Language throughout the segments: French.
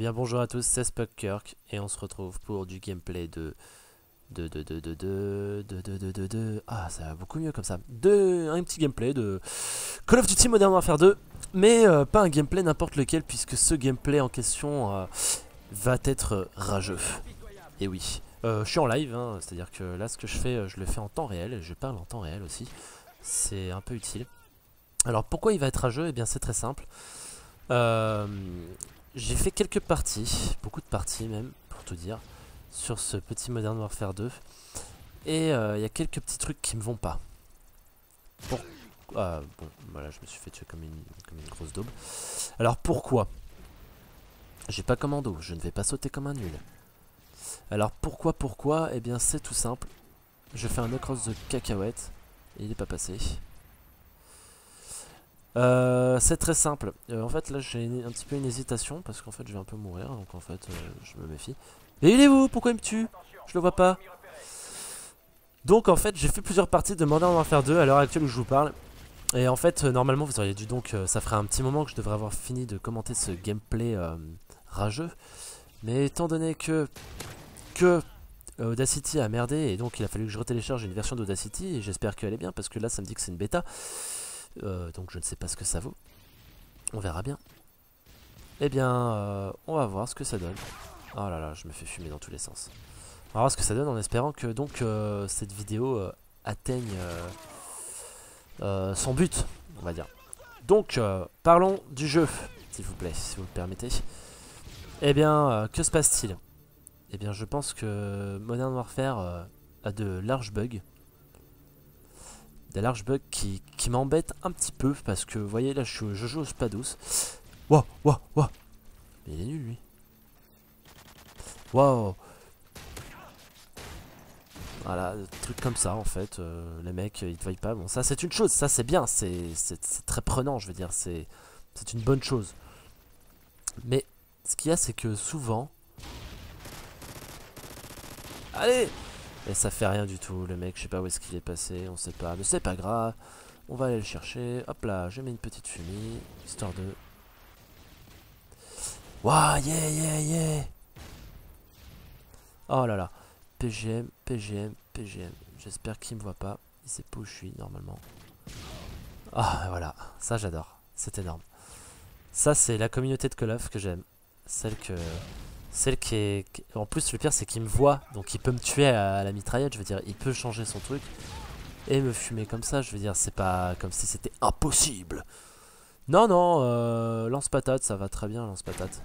bien bonjour à tous, c'est Spuckirk et on se retrouve pour du gameplay ah, ça va beaucoup mieux comme ça. Un petit gameplay de Call of Duty Modern Warfare 2, mais pas un gameplay n'importe lequel puisque ce gameplay en question va être rageux. Et oui, je suis en live, hein, c'est-à-dire que là ce que je fais, je le fais en temps réel et je parle en temps réel aussi. C'est un peu utile. Alors pourquoi il va être rageux? Eh bien c'est très simple. J'ai fait quelques parties, beaucoup de parties même, pour tout dire, sur ce petit Modern Warfare 2. Et il y a quelques petits trucs qui me vont pas. Bon, voilà, je me suis fait tuer comme une grosse daube. Alors pourquoi? J'ai pas commando, je ne vais pas sauter comme un nul. Alors pourquoi? Eh bien c'est tout simple. Je fais un no-cross de cacahuète et il est pas passé. C'est très simple. En fait, là, j'ai un petit peu une hésitation parce qu'en fait, je vais un peu mourir. Donc, en fait, je me méfie. Mais il est où? Pourquoi il me tue? Je le vois pas. Donc, en fait, j'ai fait plusieurs parties de Modern Warfare 2 à l'heure actuelle où je vous parle. Et en fait, normalement, vous auriez dû donc. Ça ferait un petit moment que je devrais avoir fini de commenter ce gameplay rageux. Mais étant donné que Audacity a merdé et donc il a fallu que je retélécharge une version d'Audacity et j'espère qu'elle est bien parce que là, ça me dit que c'est une bêta. Donc je ne sais pas ce que ça vaut. On verra bien. Eh bien, on va voir ce que ça donne. Oh là là, je me fais fumer dans tous les sens. On va voir ce que ça donne en espérant que donc cette vidéo atteigne son but, on va dire. Donc, parlons du jeu, s'il vous plaît, si vous le permettez. Eh bien, que se passe-t-il? Eh bien, je pense que Modern Warfare a de larges bugs. Des larges bugs qui m'embêtent un petit peu parce que vous voyez là je joue au Spados. Wow. Mais il est nul lui. Wow. Voilà, des trucs comme ça en fait. Les mecs ils te voient pas. Bon ça c'est une chose, ça c'est bien, c'est très prenant je veux dire, c'est une bonne chose. Mais ce qu'il y a c'est que souvent... Allez! Et ça fait rien du tout, le mec je sais pas où est-ce qu'il est passé, on sait pas, mais c'est pas grave. On va aller le chercher. Hop là, je mets une petite fumée. Histoire de... Waouh, yeah. Oh là là. PGM. J'espère qu'il me voit pas. Il sait pas où je suis, normalement. Ah, voilà. Ça, j'adore. C'est énorme. Ça, c'est la communauté de Call of que j'aime. Celle qui est... En plus, le pire, c'est qu'il me voit. Donc, il peut me tuer à la mitraillette. Je veux dire, il peut changer son truc. Et me fumer comme ça. Je veux dire, c'est pas comme si c'était impossible. Non, lance-patate, ça va très bien, lance-patate.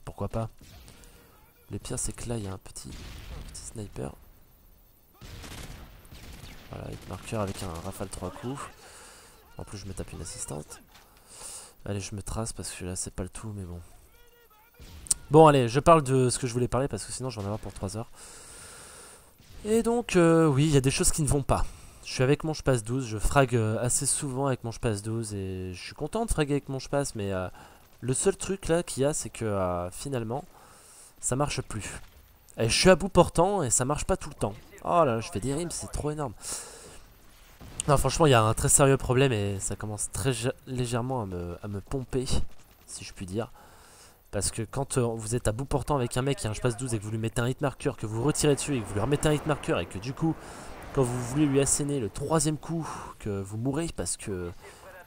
Pourquoi pas? Le pire, c'est que là, il y a un petit sniper. Voilà, avec marqueur avec un rafale 3 coups. En plus, je me tape une assistante. Allez, je me trace parce que là, c'est pas le tout, mais bon. Bon, allez, je parle de ce que je voulais parler parce que sinon, je vais en avoir pour 3 heures. Et donc, oui, il y a des choses qui ne vont pas. Je suis avec mon passe 12, je frag assez souvent avec mon passe 12 et je suis content de fraguer avec mon passe, mais le seul truc là qu'il y a, c'est que finalement, ça marche plus. Et je suis à bout portant et ça marche pas tout le temps. Oh là là, je fais des rimes, c'est trop énorme. Non, franchement, il y a un très sérieux problème et ça commence très légèrement à me pomper, si je puis dire. Parce que quand vous êtes à bout portant avec un mec qui a un passe 12 et que vous lui mettez un hit marker, que vous retirez dessus et que vous lui remettez un hit marker et que du coup, quand vous voulez lui asséner le 3e coup, que vous mourrez parce que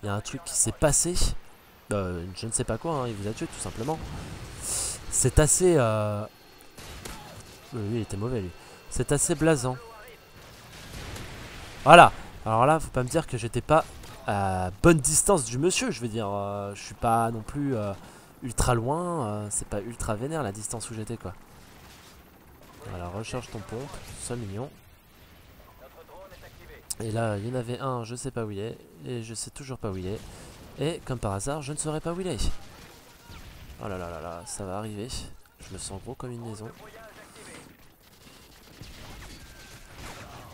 il y a un truc qui s'est passé, je ne sais pas quoi, hein, il vous a tué tout simplement. C'est assez... lui, il était mauvais lui. C'est assez blasant. Voilà. Alors là, faut pas me dire que j'étais pas à bonne distance du monsieur. Je veux dire, je suis pas non plus ultra loin. C'est pas ultra vénère la distance où j'étais quoi. Voilà, recharge ton pompe. C'est mignon. Et là, il y en avait un, je sais pas où il est. Et je sais toujours pas où il est. Et comme par hasard, je ne saurais pas où il est. Oh là là là là, ça va arriver. Je me sens gros comme une maison.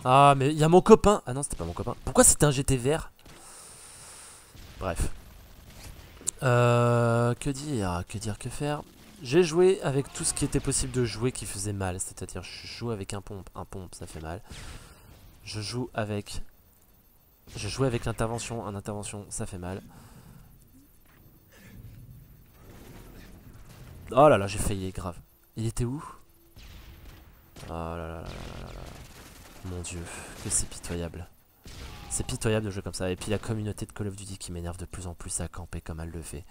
Ah, mais il y a mon copain. Ah non, c'était pas mon copain. Pourquoi c'était un GT vert? Bref. Que faire? J'ai joué avec tout ce qui était possible de jouer qui faisait mal. C'est-à-dire, je joue avec un pompe. Un pompe, ça fait mal. Je joue avec l'intervention. Un intervention, ça fait mal. Oh là là, j'ai failli, grave. Il était où? Oh là là là là là là. Mon dieu, que c'est pitoyable. C'est pitoyable de jouer comme ça. Et puis la communauté de Call of Duty qui m'énerve de plus en plus à camper comme elle le fait.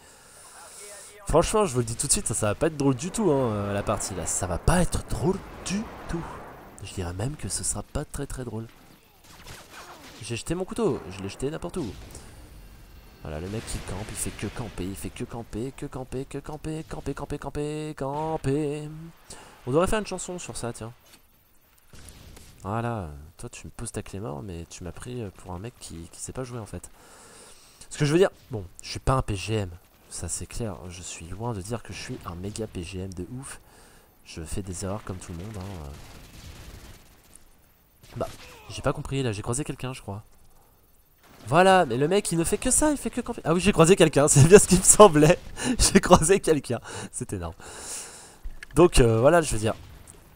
Franchement, je vous le dis tout de suite, ça va pas être drôle du tout, hein, la partie là. Ça va pas être drôle du tout. Je dirais même que ce sera pas très très drôle. J'ai jeté mon couteau, je l'ai jeté n'importe où. Voilà, le mec qui campe, il fait que camper, il fait que camper, que camper, que camper, camper, camper, camper, camper. On devrait faire une chanson sur ça, tiens. Voilà, toi tu me poses ta clé mort, mais tu m'as pris pour un mec qui sait pas jouer en fait. Ce que je veux dire, bon, je suis pas un PGM, ça c'est clair, je suis loin de dire que je suis un méga PGM de ouf. Je fais des erreurs comme tout le monde, hein. Bah, j'ai pas compris, là j'ai croisé quelqu'un je crois. Voilà, mais le mec il ne fait que ça, il fait que camper. Ah oui, j'ai croisé quelqu'un, c'est bien ce qui me semblait. J'ai croisé quelqu'un, c'est énorme. Donc voilà, je veux dire,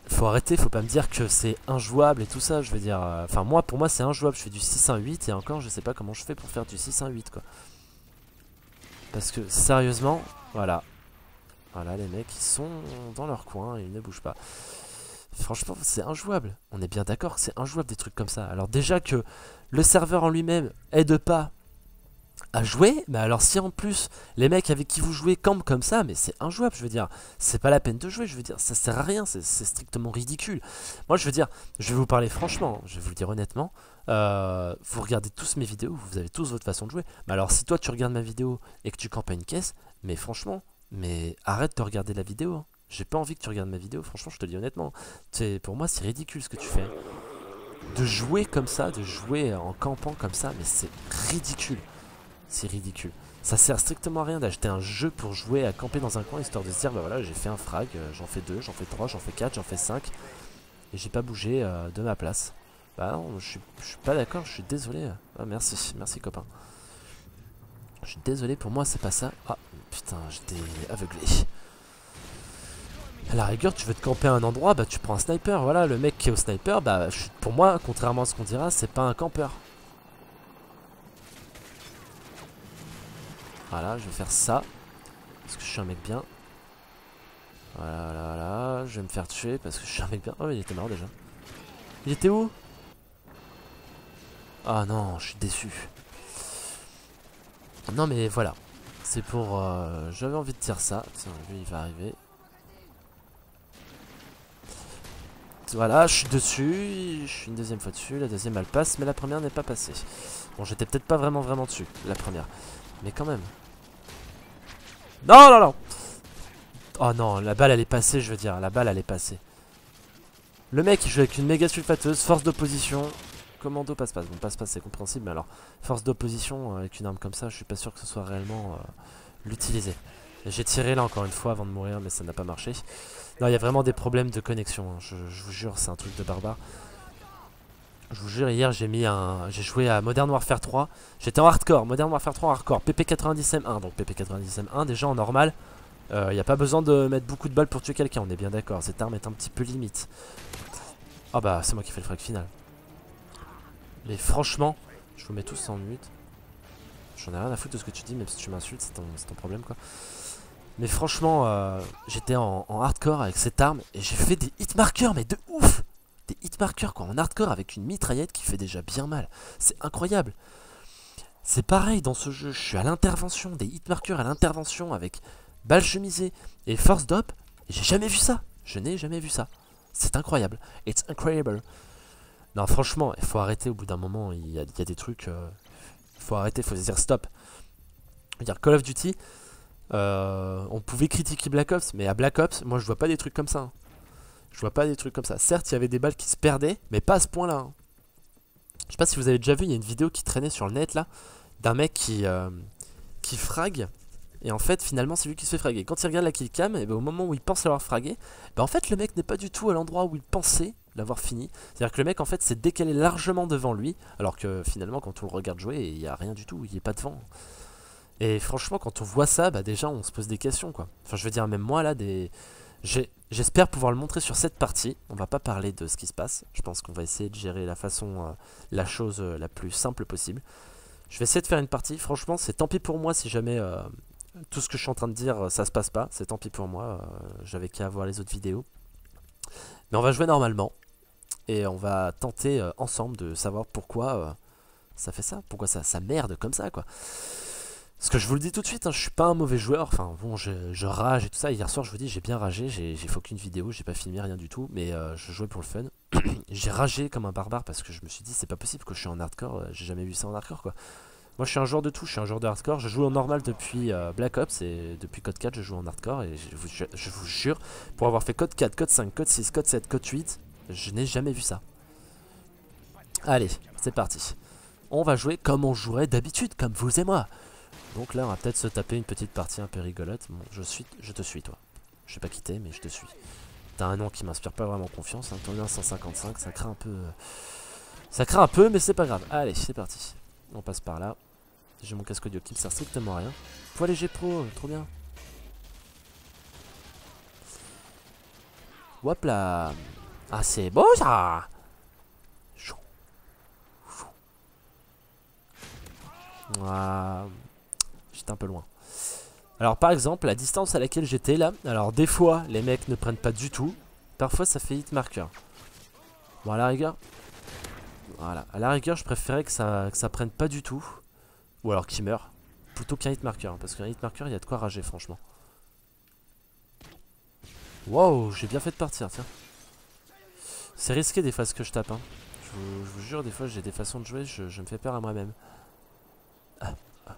faut arrêter, faut pas me dire que c'est injouable et tout ça, je veux dire. Enfin, moi, pour moi, c'est injouable. Je fais du 6-1-8 et encore, je sais pas comment je fais pour faire du 6-1-8 quoi. Parce que sérieusement, voilà. Voilà, les mecs, ils sont dans leur coin, ils ne bougent pas. Franchement, c'est injouable. On est bien d'accord que c'est injouable des trucs comme ça. Alors, déjà que le serveur en lui-même aide pas à jouer, mais alors si en plus les mecs avec qui vous jouez campent comme ça, mais c'est injouable, je veux dire, c'est pas la peine de jouer, je veux dire, ça sert à rien, c'est strictement ridicule. Moi je veux dire, je vais vous parler franchement, je vais vous le dire honnêtement, vous regardez tous mes vidéos, vous avez tous votre façon de jouer, mais alors si toi tu regardes ma vidéo et que tu campes à une caisse, mais franchement, mais arrête de regarder la vidéo, hein. J'ai pas envie que tu regardes ma vidéo, franchement je te le dis honnêtement, pour moi c'est ridicule ce que tu fais. De jouer comme ça, de jouer en campant comme ça, mais c'est ridicule. C'est ridicule. Ça sert strictement à rien d'acheter un jeu pour jouer à camper dans un coin histoire de se dire bah voilà j'ai fait un frag, j'en fais 2, j'en fais 3, j'en fais 4, j'en fais 5 et j'ai pas bougé de ma place. Bah non, je suis pas d'accord, je suis désolé. Ah merci, merci copain. Je suis désolé, pour moi c'est pas ça. Ah putain, j'étais aveuglé. À la rigueur, tu veux te camper à un endroit, bah tu prends un sniper. Voilà, le mec qui est au sniper, bah pour moi, contrairement à ce qu'on dira, c'est pas un campeur. Voilà, je vais faire ça. Parce que je suis un mec bien. Voilà, voilà, voilà. Je vais me faire tuer parce que je suis un mec bien. Oh, il était mort déjà. Il était où? Ah non, je suis déçu. Non, mais voilà. C'est pour... J'avais envie de dire ça. Tiens, lui, il va arriver. Voilà, je suis dessus. Je suis une deuxième fois dessus. La deuxième, elle passe. Mais la première n'est pas passée. Bon, j'étais peut-être pas vraiment dessus, la première. Mais quand même. Non, non, non. Oh non, la balle elle est passée, je veux dire, la balle elle est passée. Le mec il joue avec une méga sulfateuse, force d'opposition. Commando passe-passe, bon passe-passe c'est compréhensible, mais alors force d'opposition avec une arme comme ça, je suis pas sûr que ce soit réellement l'utiliser. J'ai tiré là encore une fois avant de mourir, mais ça n'a pas marché. Non, il y a vraiment des problèmes de connexion, hein. Je vous jure, c'est un truc de barbare. Je vous jure, hier j'ai joué à Modern Warfare 3. J'étais en hardcore, Modern Warfare 3 en hardcore, PP90M1, donc PP90M1 déjà en normal. Y a pas besoin de mettre beaucoup de balles pour tuer quelqu'un, on est bien d'accord. Cette arme est un petit peu limite. Ah bah c'est moi qui fais le frag final. Mais franchement, je vous mets tous en mute. J'en ai rien à foutre de ce que tu dis, même si tu m'insultes, c'est ton problème quoi. Mais franchement, j'étais en hardcore avec cette arme et j'ai fait des hitmarkers, mais de ouf. Des hitmarkers quoi, en hardcore avec une mitraillette qui fait déjà bien mal. C'est incroyable. C'est pareil dans ce jeu, je suis à l'intervention, des hitmarkers à l'intervention avec balle chemisée et force d'op, et j'ai jamais vu ça. Je n'ai jamais vu ça. C'est incroyable. It's incredible. Non, franchement, il faut arrêter au bout d'un moment. Il y a des trucs. Il faut arrêter, il faut se dire stop. Je veux dire, Call of Duty, on pouvait critiquer Black Ops, mais à Black Ops, moi je vois pas des trucs comme ça. Hein. Je vois pas des trucs comme ça. Certes, il y avait des balles qui se perdaient, mais pas à ce point-là. Hein. Je sais pas si vous avez déjà vu, il y a une vidéo qui traînait sur le net là, d'un mec qui frag. Et en fait, finalement, c'est lui qui se fait fraguer. Quand il regarde la killcam, et ben, au moment où il pense l'avoir fragué, ben, en fait, le mec n'est pas du tout à l'endroit où il pensait l'avoir fini. C'est-à-dire que le mec, en fait, s'est décalé largement devant lui, alors que finalement, quand on le regarde jouer, il n'y a rien du tout, il n'est pas devant. Et franchement, quand on voit ça, bah, déjà, on se pose des questions, quoi. Enfin, je veux dire, même moi, là, j'espère pouvoir le montrer sur cette partie. On va pas parler de ce qui se passe. Je pense qu'on va essayer de gérer la chose la plus simple possible. Je vais essayer de faire une partie. Franchement, c'est tant pis pour moi si jamais Tout ce que je suis en train de dire, ça se passe pas, c'est tant pis pour moi, j'avais qu'à voir les autres vidéos. Mais on va jouer normalement, et on va tenter ensemble de savoir pourquoi ça fait ça, pourquoi ça merde comme ça quoi. Parce que je vous le dis tout de suite, hein, je suis pas un mauvais joueur, enfin bon je rage et tout ça, hier soir je vous dis j'ai bien ragé, j'ai fait aucune vidéo, j'ai pas filmé rien du tout, mais je jouais pour le fun. J'ai ragé comme un barbare parce que je me suis dit c'est pas possible que je suis en hardcore, j'ai jamais vu ça en hardcore quoi. Moi je suis un joueur de tout, je suis un joueur de hardcore, je joue en normal depuis Black Ops et depuis Code 4 je joue en hardcore et je vous jure, pour avoir fait Code 4, Code 5, Code 6, Code 7, Code 8, je n'ai jamais vu ça. Allez, c'est parti. On va jouer comme on jouerait d'habitude, comme vous et moi. Donc là on va peut-être se taper une petite partie un peu rigolote. Bon, je te suis toi. Je vais pas quitter mais je te suis. T'as un nom qui m'inspire pas vraiment confiance, hein. Ton 155, ça craint un peu. Ça craint un peu mais c'est pas grave. Allez, c'est parti. On passe par là. J'ai mon casque audio qui me sert strictement à rien. Poids léger pro, trop bien. Hop là. Ah c'est beau ça. Ah, j'étais un peu loin. Alors par exemple, la distance à laquelle j'étais là, alors des fois les mecs ne prennent pas du tout. Parfois ça fait hit marker. Bon à la rigueur. Voilà, à la rigueur je préférais que ça prenne pas du tout. Ou alors qu'il meure. Plutôt qu'un hit marker. Parce qu'un hit marker il y a de quoi rager franchement. Wow, j'ai bien fait de partir, tiens. C'est risqué des fois ce que je tape, hein. Je vous jure, des fois j'ai des façons de jouer, je me fais peur à moi-même.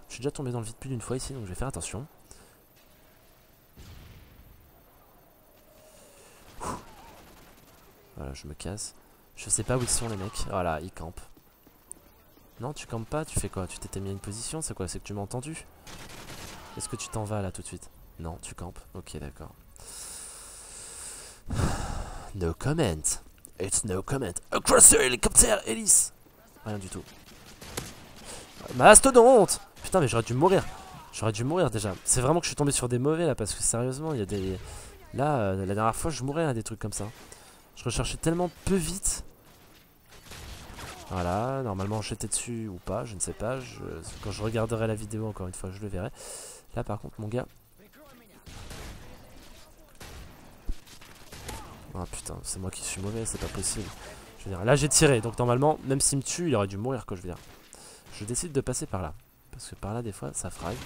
Je suis déjà tombé dans le vide plus d'une fois ici, donc je vais faire attention. Voilà, je me casse. Je sais pas où ils sont les mecs. Voilà, ils campent. Non, tu campes pas, tu fais quoi? Tu t'étais mis à une position, c'est quoi? C'est que tu m'as entendu? Est-ce que tu t'en vas là tout de suite? Non, tu campes. Ok, d'accord. No comment. It's no comment. Across the helicopter, hélice. Rien du tout. Mastodonte. Putain, mais j'aurais dû mourir. J'aurais dû mourir déjà. C'est vraiment que je suis tombé sur des mauvais là, parce que sérieusement, il y a des... Là, la dernière fois, je mourais à des trucs comme ça. Je recherchais tellement peu vite. Voilà, normalement j'étais dessus ou pas, je ne sais pas. Quand je regarderai la vidéo, encore une fois, je le verrai. Là, par contre, mon gars... Ah putain, c'est moi qui suis mauvais, c'est pas possible. Je veux dire, là j'ai tiré, donc normalement, même s'il me tue, il aurait dû mourir, quoi, je veux dire. Je décide de passer par là. Parce que par là, des fois, ça frague.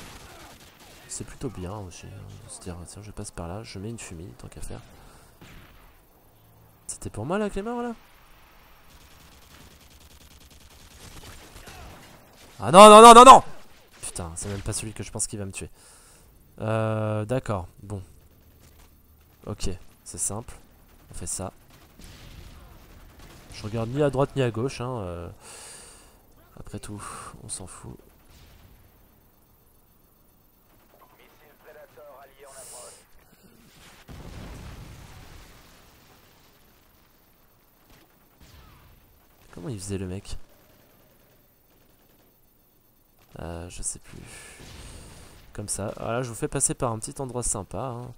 C'est plutôt bien aussi. Se dire, tiens, je passe par là, je mets une fumée, tant qu'à faire. C'était pour moi, là, Clément, là? Ah non, non, non, non, non! Putain, c'est même pas celui que je pense qu'il va me tuer. D'accord, bon. Ok, c'est simple. On fait ça. Je regarde ni à droite ni à gauche, hein. Après tout, on s'en fout. Comment il faisait le mec? Je sais plus. Comme ça. Voilà, je vous fais passer par un petit endroit sympa, hein.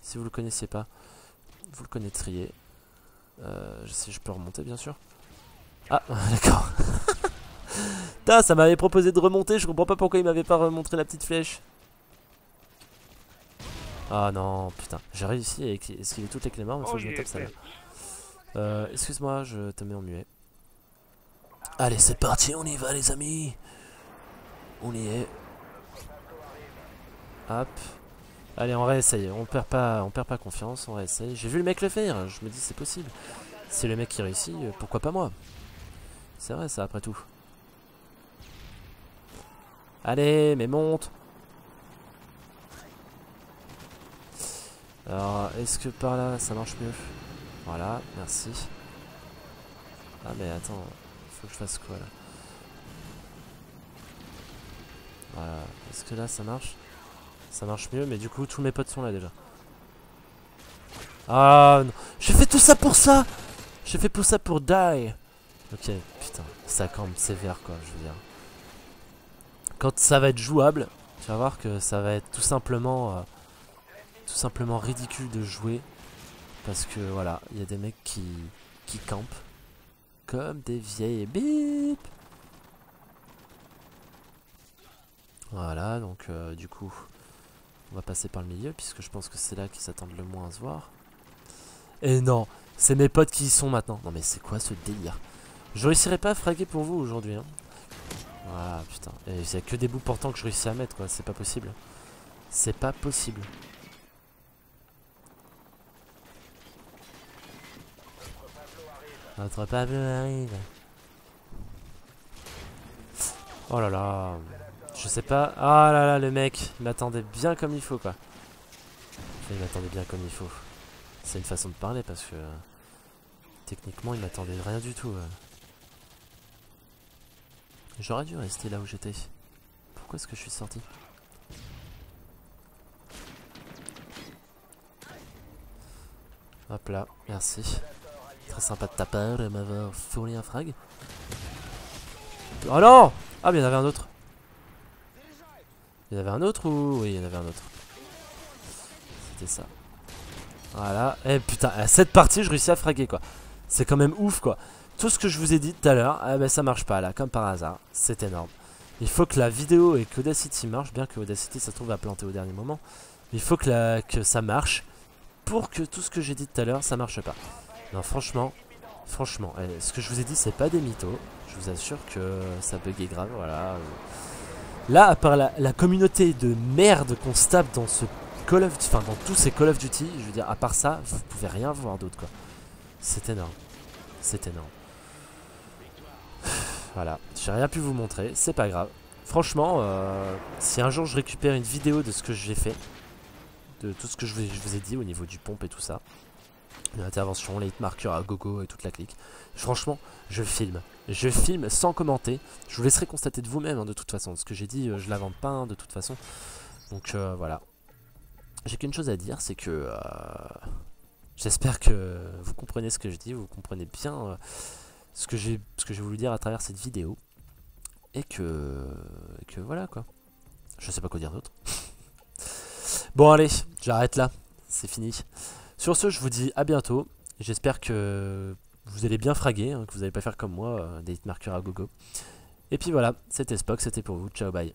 Si vous le connaissiez pas, vous le connaîtriez. Je sais, je peux remonter bien sûr. Ah, d'accord. Ça m'avait proposé de remonter, je comprends pas pourquoi il m'avait pas remontré la petite flèche. Ah non, putain, j'ai réussi à esquiver toutes les clés morts, mais faut que je me tape celle-là. Excuse-moi, je te mets en muet. Allez, c'est parti, on y va les amis. On y est. Hop. Allez, on réessaye, on perd pas confiance, on réessaye. J'ai vu le mec le faire, je me dis c'est possible. Si le mec qui réussit, pourquoi pas moi? C'est vrai ça après tout. Allez, mais monte. Alors, est-ce que par là ça marche mieux? Voilà, merci. Ah mais attends, faut que je fasse quoi là? Voilà, est-ce que là ça marche? Ça marche mieux, mais du coup tous mes potes sont là déjà. Ah non, j'ai fait tout ça pour ça! J'ai fait tout ça pour die! Ok, putain, ça campe sévère quoi, je veux dire. Quand ça va être jouable, tu vas voir que ça va être tout simplement ridicule de jouer. Parce que voilà, il y a des mecs qui campent comme des vieilles bip. Voilà, donc du coup, On va passer par le milieu, puisque je pense que c'est là qu'ils s'attendent le moins à se voir. Et non, c'est mes potes qui y sont maintenant. Non mais c'est quoi ce délire? Je réussirai pas à fraguer pour vous aujourd'hui. Hein. Voilà, putain. Et il y a que des bouts portants que je réussis à mettre, quoi. C'est pas possible. C'est pas possible. Notre Pablo arrive. Oh là là. Je sais pas. Ah là là, le mec, il m'attendait bien comme il faut, quoi. Enfin, il m'attendait bien comme il faut. C'est une façon de parler parce que techniquement, il m'attendait rien du tout. J'aurais dû rester là où j'étais. Pourquoi est-ce que je suis sorti? Hop là, merci. Très sympa de ta part de m'avoir fourni un frag. Oh non! Ah, mais il y en avait un autre. Il y en avait un autre ou... Oui, il y en avait un autre. C'était ça. Voilà. Eh putain, à cette partie, je réussis à fraguer, quoi. C'est quand même ouf, quoi. Tout ce que je vous ai dit tout à l'heure, eh ben, ça marche pas, là, comme par hasard. C'est énorme. Il faut que la vidéo et qu'Audacity marche, bien que Audacity, ça se trouve, va planter au dernier moment. Il faut que ça marche pour que tout ce que j'ai dit tout à l'heure, ça marche pas. Non, franchement, ce que je vous ai dit, c'est pas des mythos. Je vous assure que ça buguait grave, voilà. Là, à part la communauté de merde qu'on se tape dans ce Call of Duty, enfin dans tous ces Call of Duty, je veux dire, à part ça, vous pouvez rien voir d'autre, quoi. C'est énorme. C'est énorme. Voilà, j'ai rien pu vous montrer, c'est pas grave. Franchement, si un jour je récupère une vidéo de ce que j'ai fait, de tout ce que je vous ai dit au niveau du pompe et tout ça, l'intervention, les hitmarkers à gogo et toute la clique, franchement, je filme. Je filme sans commenter. Je vous laisserai constater de vous-même, hein, de toute façon. Ce que j'ai dit, je l'invente pas, hein, de toute façon. Donc voilà. J'ai qu'une chose à dire, c'est que j'espère que vous comprenez ce que je dis, vous comprenez bien ce que j'ai voulu dire à travers cette vidéo. Et que voilà, quoi. Je sais pas quoi dire d'autre. Bon, allez, j'arrête là. C'est fini. Sur ce, je vous dis à bientôt. J'espère que vous allez bien fraguer, hein, que vous n'allez pas faire comme moi, des hitmarkers à gogo. Et puis voilà, c'était Spock, c'était pour vous. Ciao, bye.